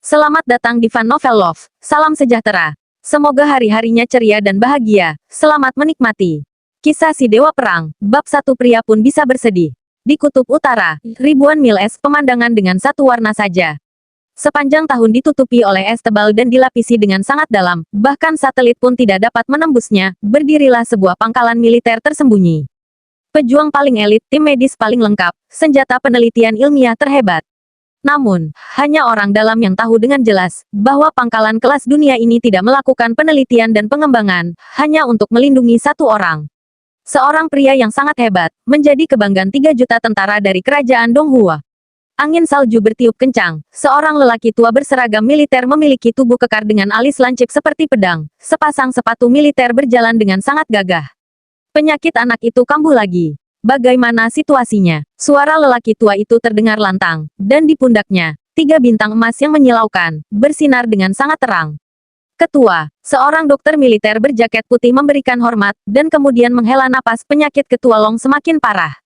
Selamat datang di Fun Novel Love. Salam sejahtera. Semoga hari-harinya ceria dan bahagia. Selamat menikmati. Kisah si Dewa Perang, bab satu pria pun bisa bersedih. Di Kutub Utara, ribuan mil es pemandangan dengan satu warna saja. Sepanjang tahun ditutupi oleh es tebal dan dilapisi dengan sangat dalam, bahkan satelit pun tidak dapat menembusnya, berdirilah sebuah pangkalan militer tersembunyi. Pejuang paling elit, tim medis paling lengkap, senjata penelitian ilmiah terhebat. Namun, hanya orang dalam yang tahu dengan jelas, bahwa pangkalan kelas dunia ini tidak melakukan penelitian dan pengembangan, hanya untuk melindungi satu orang. Seorang pria yang sangat hebat, menjadi kebanggaan 3 juta tentara dari kerajaan Donghua. Angin salju bertiup kencang, seorang lelaki tua berseragam militer memiliki tubuh kekar dengan alis lancip seperti pedang, sepasang sepatu militer berjalan dengan sangat gagah. Penyakit anak itu kambuh lagi. Bagaimana situasinya? Suara lelaki tua itu terdengar lantang, dan di pundaknya, 3 bintang emas yang menyilaukan, bersinar dengan sangat terang. Ketua, seorang dokter militer berjaket putih memberikan hormat, dan kemudian menghela napas. Penyakit Ketua Long semakin parah.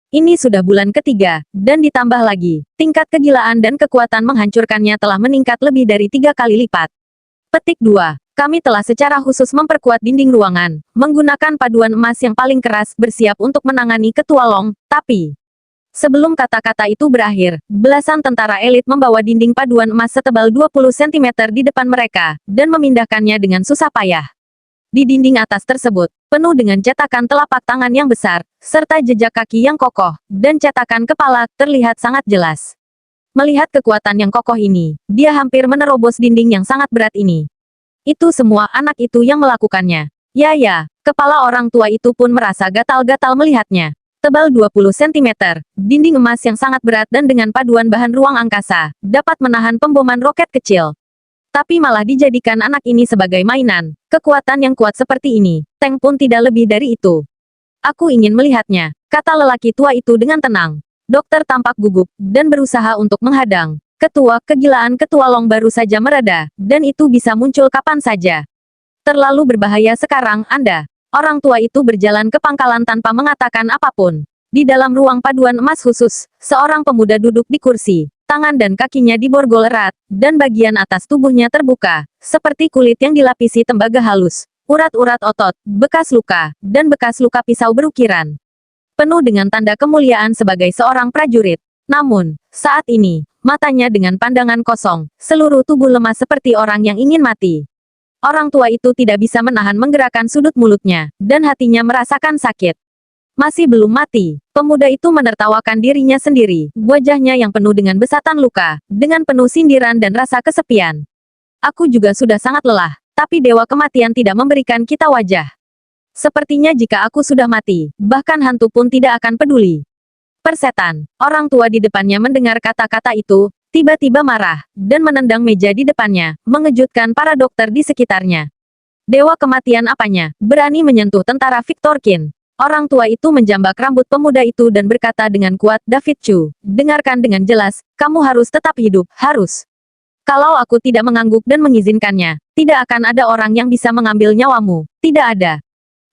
Ini sudah bulan ketiga, dan ditambah lagi, tingkat kegilaan dan kekuatan menghancurkannya telah meningkat lebih dari 3 kali lipat. Petik 2. Kami telah secara khusus memperkuat dinding ruangan, menggunakan paduan emas yang paling keras, bersiap untuk menangani Ketua Long, tapi... Sebelum kata-kata itu berakhir, belasan tentara elit membawa dinding paduan emas setebal 20 cm di depan mereka, dan memindahkannya dengan susah payah. Di dinding atas tersebut, penuh dengan cetakan telapak tangan yang besar, serta jejak kaki yang kokoh, dan cetakan kepala, terlihat sangat jelas. Melihat kekuatan yang kokoh ini, dia hampir menerobos dinding yang sangat berat ini. Itu semua anak itu yang melakukannya. Ya, kepala orang tua itu pun merasa gatal-gatal melihatnya. Tebal 20 cm, dinding emas yang sangat berat dan dengan paduan bahan ruang angkasa, dapat menahan pemboman roket kecil. Tapi malah dijadikan anak ini sebagai mainan. Kekuatan yang kuat seperti ini, tank pun tidak lebih dari itu. Aku ingin melihatnya, kata lelaki tua itu dengan tenang. Dokter tampak gugup, dan berusaha untuk menghadang. Kegilaan Ketua Long baru saja mereda, dan itu bisa muncul kapan saja. Terlalu berbahaya sekarang, Anda. Orang tua itu berjalan ke pangkalan tanpa mengatakan apapun. Di dalam ruang paduan emas khusus, seorang pemuda duduk di kursi, tangan dan kakinya diborgol erat, dan bagian atas tubuhnya terbuka, seperti kulit yang dilapisi tembaga halus, urat-urat otot, bekas luka, dan bekas luka pisau berukiran. Penuh dengan tanda kemuliaan sebagai seorang prajurit. Namun, saat ini, matanya dengan pandangan kosong, seluruh tubuh lemas seperti orang yang ingin mati. Orang tua itu tidak bisa menahan menggerakkan sudut mulutnya, dan hatinya merasakan sakit. Masih belum mati, pemuda itu menertawakan dirinya sendiri, wajahnya yang penuh dengan besatan luka, dengan penuh sindiran dan rasa kesepian. Aku juga sudah sangat lelah, tapi Dewa Kematian tidak memberikan kita wajah. Sepertinya jika aku sudah mati, bahkan hantu pun tidak akan peduli. Persetan, orang tua di depannya mendengar kata-kata itu, tiba-tiba marah, dan menendang meja di depannya, mengejutkan para dokter di sekitarnya. Dewa Kematian apanya, berani menyentuh tentara Victorkin. Orang tua itu menjambak rambut pemuda itu dan berkata dengan kuat, David Chu, dengarkan dengan jelas, kamu harus tetap hidup, harus. Kalau aku tidak mengangguk dan mengizinkannya, tidak akan ada orang yang bisa mengambil nyawamu, tidak ada.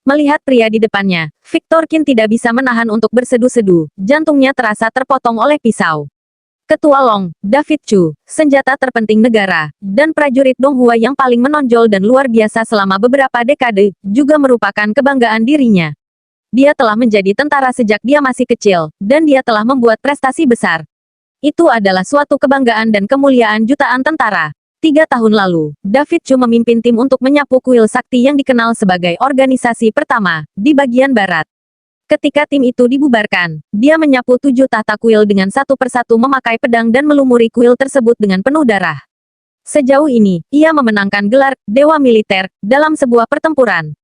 Melihat pria di depannya, Victorkin tidak bisa menahan untuk bersedu-sedu, jantungnya terasa terpotong oleh pisau. Ketua Long, David Chu, senjata terpenting negara, dan prajurit Donghua yang paling menonjol dan luar biasa selama beberapa dekade, juga merupakan kebanggaan dirinya. Dia telah menjadi tentara sejak dia masih kecil, dan dia telah membuat prestasi besar. Itu adalah suatu kebanggaan dan kemuliaan jutaan tentara. 3 tahun lalu, David Chu memimpin tim untuk menyapu kuil sakti yang dikenal sebagai organisasi pertama, di bagian barat. Ketika tim itu dibubarkan, dia menyapu 7 tahta kuil dengan satu persatu memakai pedang dan melumuri kuil tersebut dengan penuh darah. Sejauh ini, ia memenangkan gelar Dewa Militer dalam sebuah pertempuran.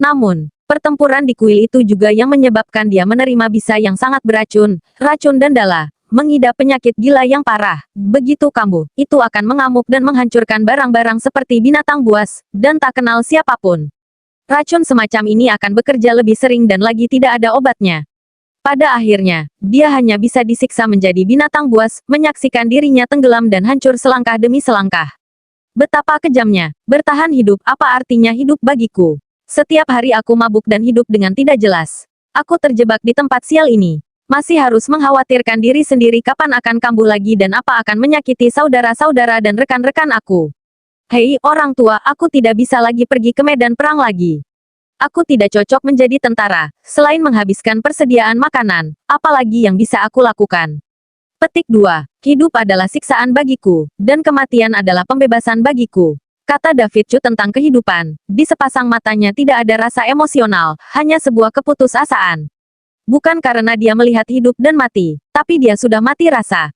Namun, pertempuran di kuil itu juga yang menyebabkan dia menerima bisa yang sangat beracun, racun Dandala, mengidap penyakit gila yang parah. Begitu kambuh, itu akan mengamuk dan menghancurkan barang-barang seperti binatang buas, dan tak kenal siapapun. Racun semacam ini akan bekerja lebih sering dan lagi tidak ada obatnya. Pada akhirnya, dia hanya bisa disiksa menjadi binatang buas, menyaksikan dirinya tenggelam dan hancur selangkah demi selangkah. Betapa kejamnya, bertahan hidup, apa artinya hidup bagiku? Setiap hari aku mabuk dan hidup dengan tidak jelas. Aku terjebak di tempat sial ini. Masih harus mengkhawatirkan diri sendiri kapan akan kambuh lagi dan apa akan menyakiti saudara-saudara dan rekan-rekan aku. Hei, orang tua, aku tidak bisa lagi pergi ke medan perang lagi. Aku tidak cocok menjadi tentara, selain menghabiskan persediaan makanan, apalagi yang bisa aku lakukan. Petik 2. Hidup adalah siksaan bagiku, dan kematian adalah pembebasan bagiku. Kata David Chu tentang kehidupan, di sepasang matanya tidak ada rasa emosional, hanya sebuah keputusasaan. Bukan karena dia melihat hidup dan mati, tapi dia sudah mati rasa.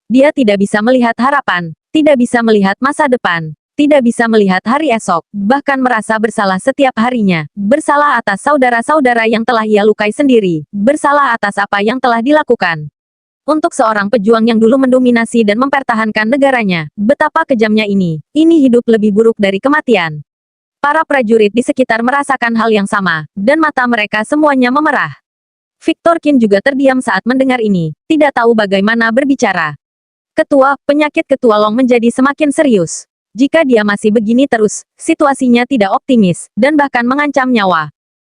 Dia tidak bisa melihat harapan, tidak bisa melihat masa depan, tidak bisa melihat hari esok, bahkan merasa bersalah setiap harinya, bersalah atas saudara-saudara yang telah ia lukai sendiri, bersalah atas apa yang telah dilakukan. Untuk seorang pejuang yang dulu mendominasi dan mempertahankan negaranya, betapa kejamnya ini hidup lebih buruk dari kematian. Para prajurit di sekitar merasakan hal yang sama, dan mata mereka semuanya memerah. Victor Qin juga terdiam saat mendengar ini, tidak tahu bagaimana berbicara. Penyakit Ketua Long menjadi semakin serius. Jika dia masih begini terus, situasinya tidak optimis, dan bahkan mengancam nyawa.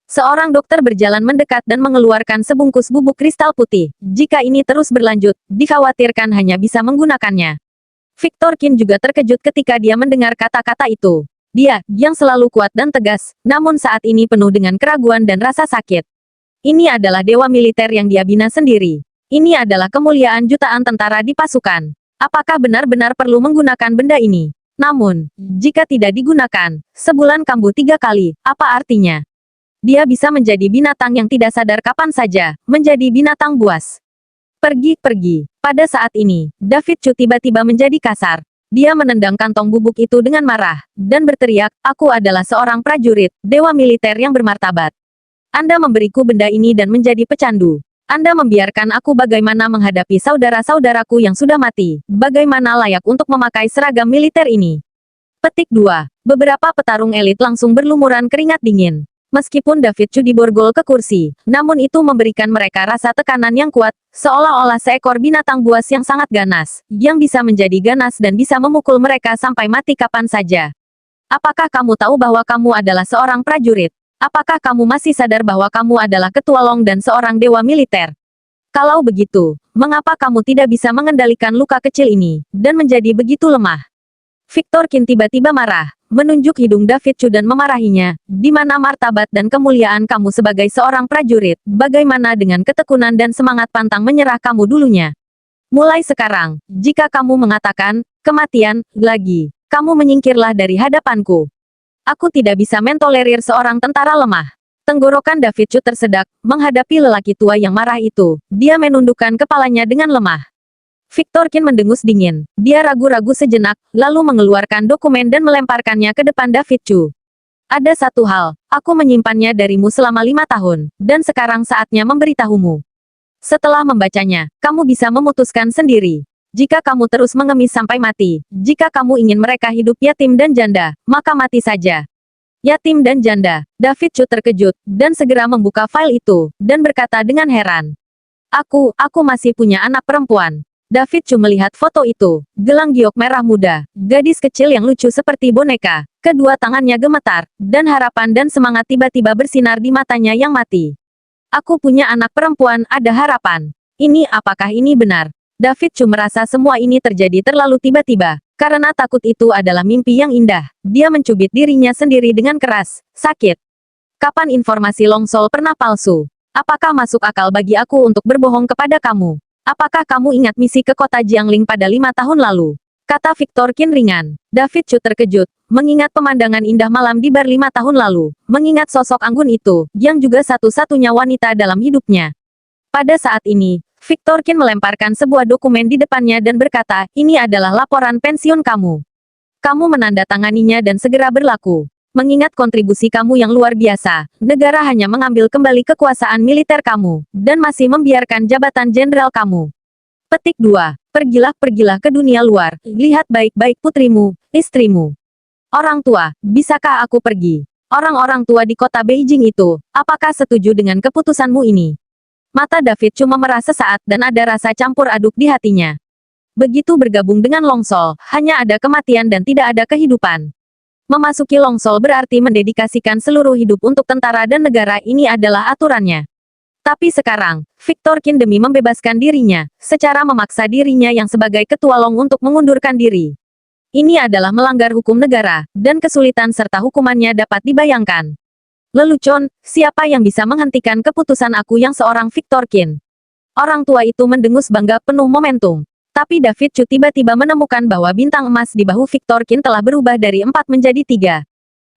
Seorang dokter berjalan mendekat dan mengeluarkan sebungkus bubuk kristal putih. Jika ini terus berlanjut, dikhawatirkan hanya bisa menggunakannya. Victor Qin juga terkejut ketika dia mendengar kata-kata itu. Dia, yang selalu kuat dan tegas, namun saat ini penuh dengan keraguan dan rasa sakit. Ini adalah dewa militer yang dia bina sendiri. Ini adalah kemuliaan jutaan tentara di pasukan. Apakah benar-benar perlu menggunakan benda ini? Namun, jika tidak digunakan, sebulan kambuh 3 kali, apa artinya? Dia bisa menjadi binatang yang tidak sadar kapan saja, menjadi binatang buas. Pergi. Pada saat ini, David Chu tiba-tiba menjadi kasar. Dia menendang kantong bubuk itu dengan marah, dan berteriak, aku adalah seorang prajurit, dewa militer yang bermartabat. Anda memberiku benda ini dan menjadi pecandu. Anda membiarkan aku bagaimana menghadapi saudara-saudaraku yang sudah mati. Bagaimana layak untuk memakai seragam militer ini? Petik 2. Beberapa petarung elit langsung berlumuran keringat dingin. Meskipun David Chu diborgol ke kursi, namun itu memberikan mereka rasa tekanan yang kuat, seolah-olah seekor binatang buas yang sangat ganas, yang bisa menjadi ganas dan bisa memukul mereka sampai mati kapan saja. Apakah kamu tahu bahwa kamu adalah seorang prajurit? Apakah kamu masih sadar bahwa kamu adalah Ketua Long dan seorang dewa militer? Kalau begitu, mengapa kamu tidak bisa mengendalikan luka kecil ini, dan menjadi begitu lemah? Victor Qin tiba-tiba marah, menunjuk hidung David Chu dan memarahinya, di mana martabat dan kemuliaan kamu sebagai seorang prajurit, bagaimana dengan ketekunan dan semangat pantang menyerah kamu dulunya? Mulai sekarang, jika kamu mengatakan, kematian, lagi, kamu menyingkirlah dari hadapanku. Aku tidak bisa mentolerir seorang tentara lemah. Tenggorokan David Chu tersedak, menghadapi lelaki tua yang marah itu. Dia menundukkan kepalanya dengan lemah. Victor Qin mendengus dingin. Dia ragu-ragu sejenak, lalu mengeluarkan dokumen dan melemparkannya ke depan David Chu. Ada satu hal, aku menyimpannya darimu selama 5 tahun, dan sekarang saatnya memberitahumu. Setelah membacanya, kamu bisa memutuskan sendiri. Jika kamu terus mengemis sampai mati, jika kamu ingin mereka hidup yatim dan janda, maka mati saja. Yatim dan janda, David Chu terkejut, dan segera membuka file itu, dan berkata dengan heran. Aku masih punya anak perempuan. David Chu melihat foto itu, gelang giok merah muda, gadis kecil yang lucu seperti boneka, kedua tangannya gemetar, dan harapan dan semangat tiba-tiba bersinar di matanya yang mati. Aku punya anak perempuan, ada harapan. Apakah ini benar? David Chu merasa semua ini terjadi terlalu tiba-tiba, karena takut itu adalah mimpi yang indah. Dia mencubit dirinya sendiri dengan keras, sakit. Kapan informasi Longsol pernah palsu? Apakah masuk akal bagi aku untuk berbohong kepada kamu? Apakah kamu ingat misi ke kota Jiangling pada 5 tahun lalu? Kata Victor Qin ringan. David Chu terkejut, mengingat pemandangan indah malam di bar 5 tahun lalu, mengingat sosok anggun itu, yang juga satu-satunya wanita dalam hidupnya. Pada saat ini, Victor Qin melemparkan sebuah dokumen di depannya dan berkata, ini adalah laporan pensiun kamu. Kamu menandatanganinya dan segera berlaku. Mengingat kontribusi kamu yang luar biasa, negara hanya mengambil kembali kekuasaan militer kamu, dan masih membiarkan jabatan jenderal kamu. Petik 2. Pergilah ke dunia luar, lihat baik-baik putrimu, istrimu. Orang tua, bisakah aku pergi? Orang-orang tua di kota Beijing itu, apakah setuju dengan keputusanmu ini? Mata David cuma memerah sesaat dan ada rasa campur aduk di hatinya. Begitu bergabung dengan Longsol, hanya ada kematian dan tidak ada kehidupan. Memasuki Longsol berarti mendedikasikan seluruh hidup untuk tentara dan negara, ini adalah aturannya. Tapi sekarang, Victor Qin demi membebaskan dirinya, secara memaksa dirinya yang sebagai ketua Long untuk mengundurkan diri. Ini adalah melanggar hukum negara, dan kesulitan serta hukumannya dapat dibayangkan. Lelucon, siapa yang bisa menghentikan keputusan aku yang seorang Victor Qin? Orang tua itu mendengus bangga penuh momentum. Tapi David Chu tiba-tiba menemukan bahwa bintang emas di bahu Victor Qin telah berubah dari 4 menjadi 3.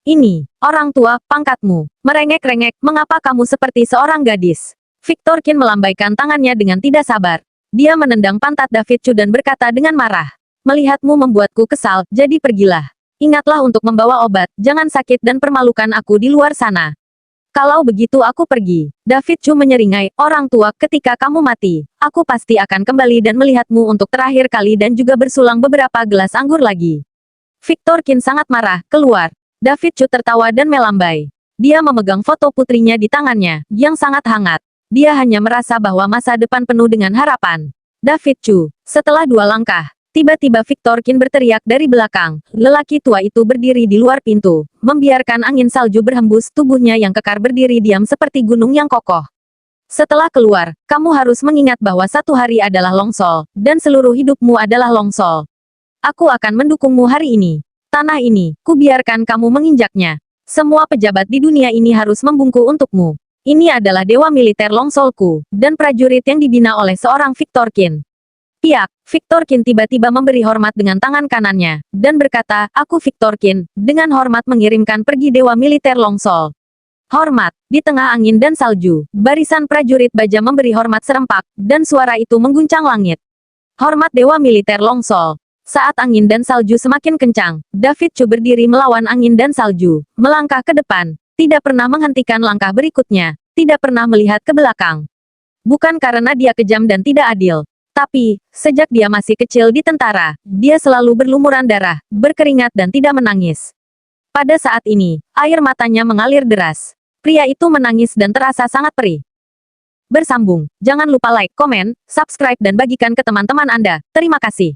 Ini, orang tua, pangkatmu. Merengek-rengek, mengapa kamu seperti seorang gadis? Victor Qin melambaikan tangannya dengan tidak sabar. Dia menendang pantat David Chu dan berkata dengan marah. Melihatmu membuatku kesal, jadi pergilah. Ingatlah untuk membawa obat, jangan sakit dan permalukan aku di luar sana. Kalau begitu aku pergi. David Chu menyeringai, orang tua, ketika kamu mati, aku pasti akan kembali dan melihatmu untuk terakhir kali dan juga bersulang beberapa gelas anggur lagi. Victor Qin sangat marah, keluar. David Chu tertawa dan melambai. Dia memegang foto putrinya di tangannya, yang sangat hangat. Dia hanya merasa bahwa masa depan penuh dengan harapan. David Chu, setelah 2 langkah, tiba-tiba Victor Qin berteriak dari belakang. Lelaki tua itu berdiri di luar pintu, membiarkan angin salju berhembus tubuhnya yang kekar berdiri diam seperti gunung yang kokoh. Setelah keluar, kamu harus mengingat bahwa satu hari adalah Longsol, dan seluruh hidupmu adalah Longsol. Aku akan mendukungmu hari ini. Tanah ini, kubiarkan kamu menginjaknya. Semua pejabat di dunia ini harus membungkuk untukmu. Ini adalah dewa militer Longsolku, dan prajurit yang dibina oleh seorang Victor Qin. Piak, Victor Qin tiba-tiba memberi hormat dengan tangan kanannya, dan berkata, aku Victor Qin, dengan hormat mengirimkan pergi dewa militer Longsol. Hormat, di tengah angin dan salju, barisan prajurit baja memberi hormat serempak, dan suara itu mengguncang langit. Hormat dewa militer Longsol. Saat angin dan salju semakin kencang, David Chu berdiri melawan angin dan salju, melangkah ke depan, tidak pernah menghentikan langkah berikutnya, tidak pernah melihat ke belakang. Bukan karena dia kejam dan tidak adil, tapi, sejak dia masih kecil di tentara, dia selalu berlumuran darah, berkeringat dan tidak menangis. Pada saat ini, air matanya mengalir deras. Pria itu menangis dan terasa sangat perih. Bersambung, jangan lupa like, komen, subscribe dan bagikan ke teman-teman Anda. Terima kasih.